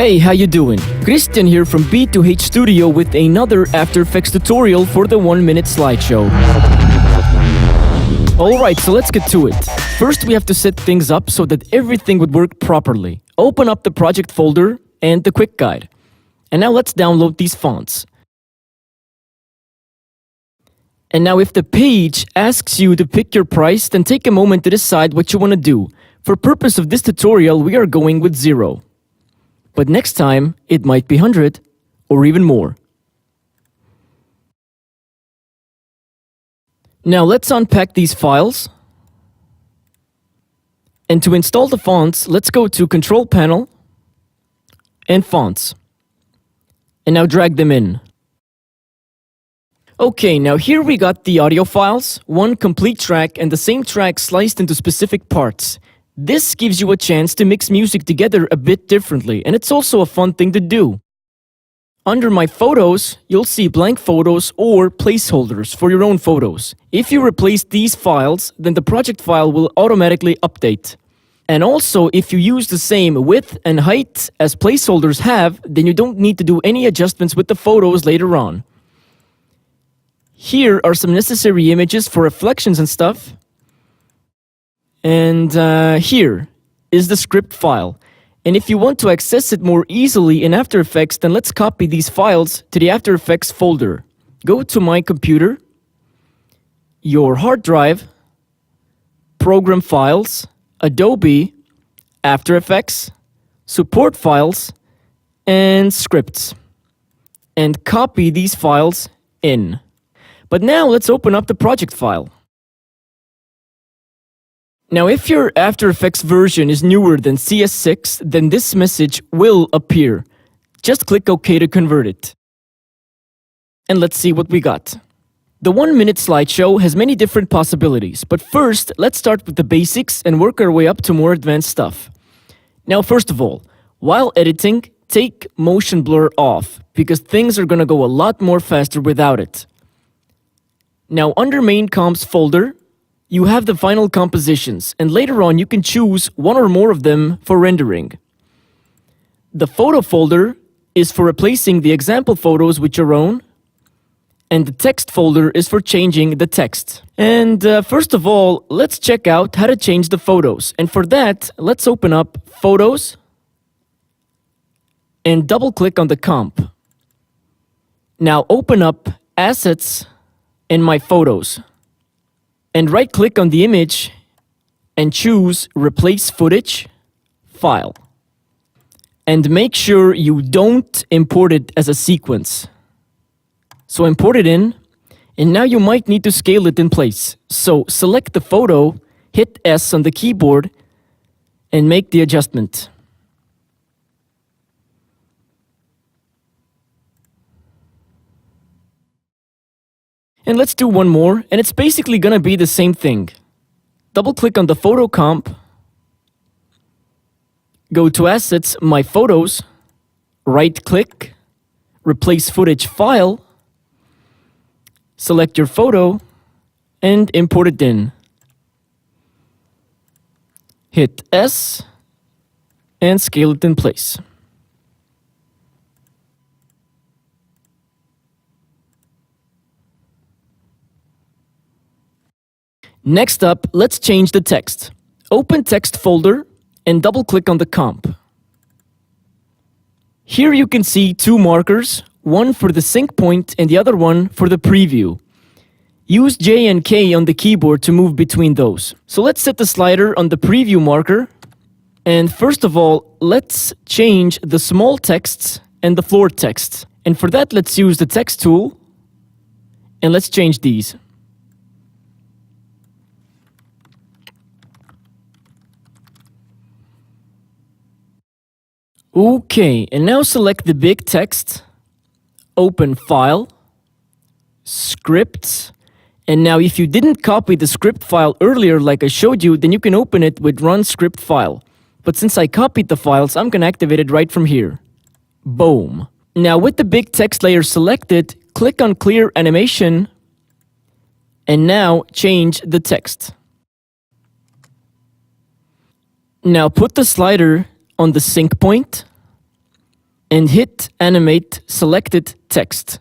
Hey, how you doing? Christian here from B2H Studio with another After Effects tutorial for the 1-minute slideshow. Alright, so let's get to it. First we have to set things up so that everything would work properly. Open up the project folder and the quick guide. And now let's download these fonts. And now if the page asks you to pick your price, then take a moment to decide what you want to do. For purpose of this tutorial, we are going with 0. But next time, it might be 100 or even more. Now let's unpack these files. And to install the fonts, let's go to Control Panel and Fonts. And now drag them in. Okay, now here we got the audio files, one complete track and the same track sliced into specific parts. This gives you a chance to mix music together a bit differently, and it's also a fun thing to do. Under My Photos, you'll see blank photos or placeholders for your own photos. If you replace these files, then the project file will automatically update. And also, if you use the same width and height as placeholders have, then you don't need to do any adjustments with the photos later on. Here are some necessary images for reflections and stuff. And here is the script file. And if you want to access it more easily in After Effects, then let's copy these files to the After Effects folder. Go to My Computer, your hard drive, Program Files, Adobe, After Effects, Support Files, and Scripts. And copy these files in. But now let's open up the project file. Now if your After Effects version is newer than CS6, then this message will appear. Just click OK to convert it. And let's see what we got. The 1-minute slideshow has many different possibilities, but first let's start with the basics and work our way up to more advanced stuff. Now first of all, while editing, take motion blur off, because things are gonna go a lot more faster without it. Now under Main Comps folder, you have the final compositions, and later on you can choose one or more of them for rendering. The photo folder is for replacing the example photos with your own, and the text folder is for changing the text. And first of all, let's check out how to change the photos. And for that, let's open up Photos and double-click on the comp. Now open up Assets and My Photos. And right-click on the image and choose Replace Footage, File. And make sure you don't import it as a sequence. So import it in, and now you might need to scale it in place. So select the photo, hit S on the keyboard, and make the adjustment. And let's do one more, and it's basically gonna be the same thing. Double-click on the photo comp, go to Assets, My Photos, right-click, Replace Footage File, select your photo, and import it in. Hit S, and scale it in place. Next up, let's change the text. Open Text folder and double-click on the comp. Here you can see two markers, one for the sync point and the other one for the preview. Use J and K on the keyboard to move between those. So let's set the slider on the preview marker. And first of all, let's change the small texts and the floor texts. And for that, let's use the text tool and let's change these. Okay, and now select the big text, open File, Scripts, and now if you didn't copy the script file earlier like I showed you, then you can open it with Run Script File. But since I copied the files, I'm gonna activate it right from here. Boom. Now with the big text layer selected, click on Clear Animation, and now change the text. Now put the slider on the sync point and hit Animate Selected Text.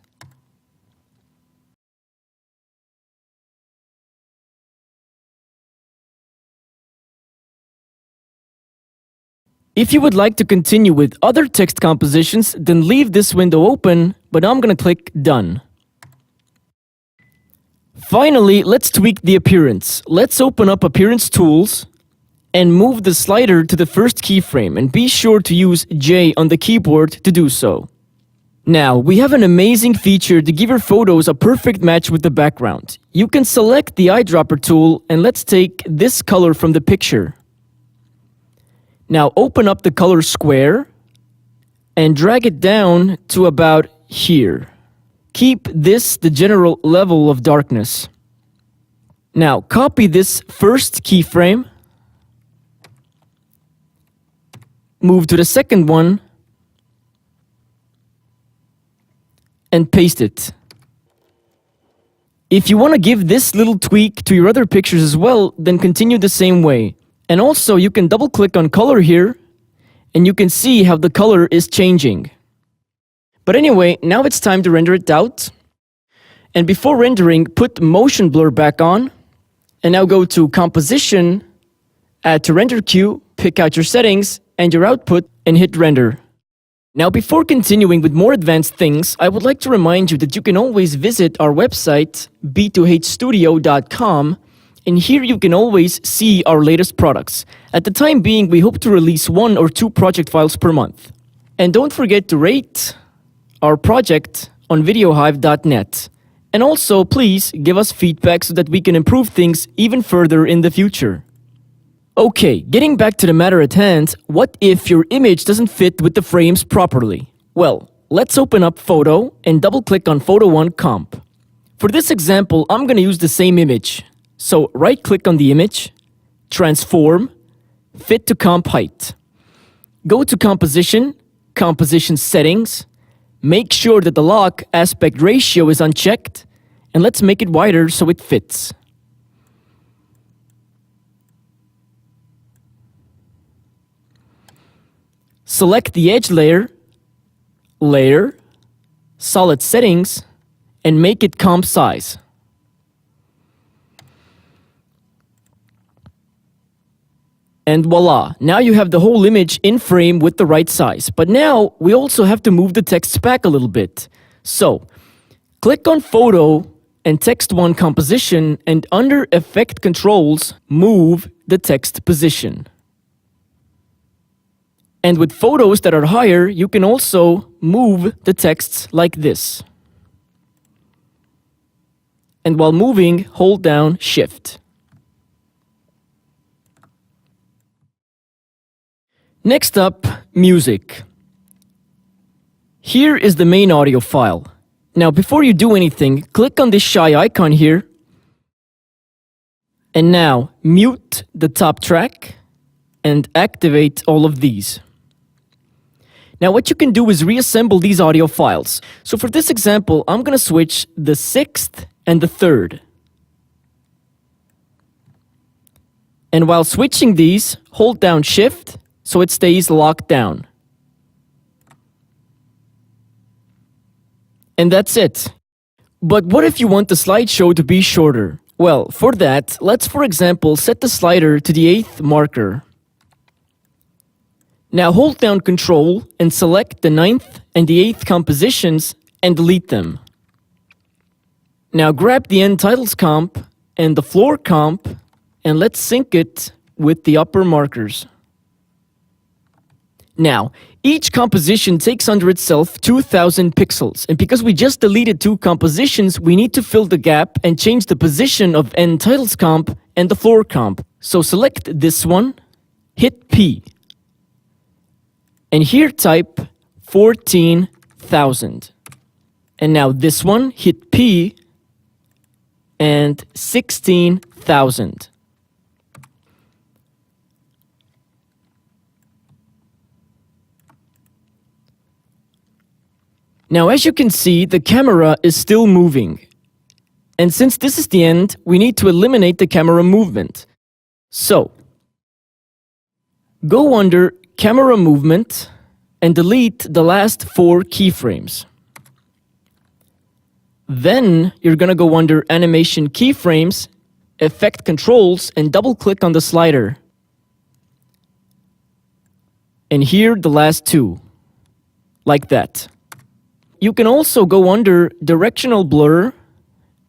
If you would like to continue with other text compositions, then leave this window open, but I'm gonna click Done. Finally, let's tweak the appearance. Let's open up Appearance Tools and move the slider to the first keyframe, and be sure to use J on the keyboard to do so. Now, we have an amazing feature to give your photos a perfect match with the background. You can select the eyedropper tool, and let's take this color from the picture. Now open up the color square and drag it down to about here. Keep this the general level of darkness. Now copy this first keyframe, move to the second one, and paste it. If you want to give this little tweak to your other pictures as well, then continue the same way. And also, you can double click on color here, and you can see how the color is changing. But anyway, now it's time to render it out. And before rendering, put motion blur back on, and now go to Composition, add to Render Queue, pick out your settings and your output, and hit render. Now before continuing with more advanced things, I would like to remind you that you can always visit our website, b2hstudio.com, and here you can always see our latest products. At the time being, we hope to release 1 or 2 project files per month. And don't forget to rate our project on videohive.net. And also, please give us feedback so that we can improve things even further in the future. Okay, getting back to the matter at hand, what if your image doesn't fit with the frames properly? Well, let's open up Photo and double-click on Photo 1 Comp. For this example, I'm going to use the same image. So right-click on the image, Transform, Fit to Comp Height. Go to Composition, Composition Settings, make sure that the lock aspect ratio is unchecked, and let's make it wider so it fits. Select the edge layer, Layer, Solid Settings, and make it comp size. And voila, now you have the whole image in frame with the right size. But now we also have to move the text back a little bit. So click on Photo and Text 1 Composition, and under Effect Controls, move the text position. And with photos that are higher, you can also move the texts like this. And while moving, hold down Shift. Next up, music. Here is the main audio file. Now, before you do anything, click on this shy icon here. And now, mute the top track and activate all of these. Now, what you can do is reassemble these audio files. So for this example, I'm going to switch the 6th and the 3rd. And while switching these, hold down Shift so it stays locked down. And that's it. But what if you want the slideshow to be shorter? Well, for that, let's for example set the slider to the 8th marker. Now hold down Control and select the 9th and the 8th compositions and delete them. Now grab the end titles comp and the floor comp and let's sync it with the upper markers. Now, each composition takes under itself 2000 pixels, and because we just deleted 2 compositions, we need to fill the gap and change the position of end titles comp and the floor comp. So select this one, hit P, and here type 14,000. And now this one, hit P, and 16,000. Now, as you can see, the camera is still moving. And since this is the end, we need to eliminate the camera movement. So, go under Camera Movement and delete the last 4 keyframes. Then you're gonna go under Animation Keyframes, Effect Controls, and double-click on the slider. And here the last 2, like that. You can also go under Directional Blur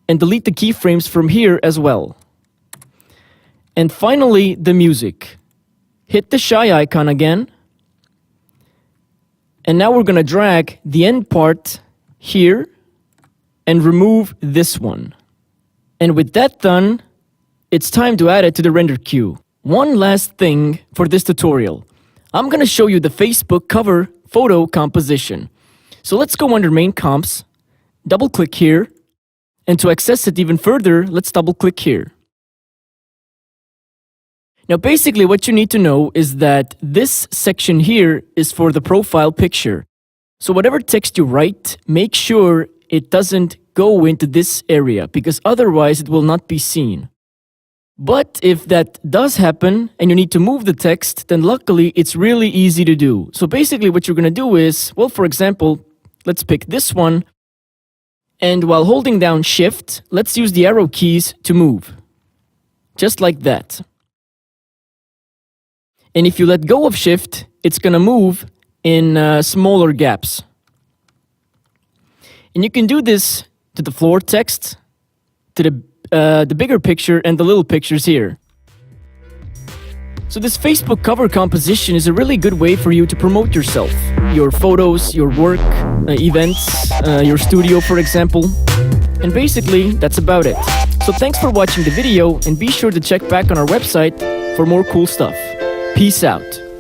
and delete the keyframes from here as well. And finally, the music. Hit the shy icon again. And now we're gonna drag the end part here and remove this one. And with that done, it's time to add it to the render queue. One last thing for this tutorial. I'm gonna show you the Facebook cover photo composition. So let's go under Main Comps, double click here, and to access it even further, let's double click here. Now basically what you need to know is that this section here is for the profile picture. So whatever text you write, make sure it doesn't go into this area, because otherwise it will not be seen. But if that does happen and you need to move the text, then luckily it's really easy to do. So basically what you're gonna do is, well, for example, let's pick this one, and while holding down Shift, let's use the arrow keys to move. Just like that. And if you let go of Shift, it's gonna move in smaller gaps. And you can do this to the floor text, to the bigger picture, and the little pictures here. So this Facebook cover composition is a really good way for you to promote yourself, your photos, your work, events, your studio, for example. And basically, that's about it. So thanks for watching the video, and be sure to check back on our website for more cool stuff. Peace out.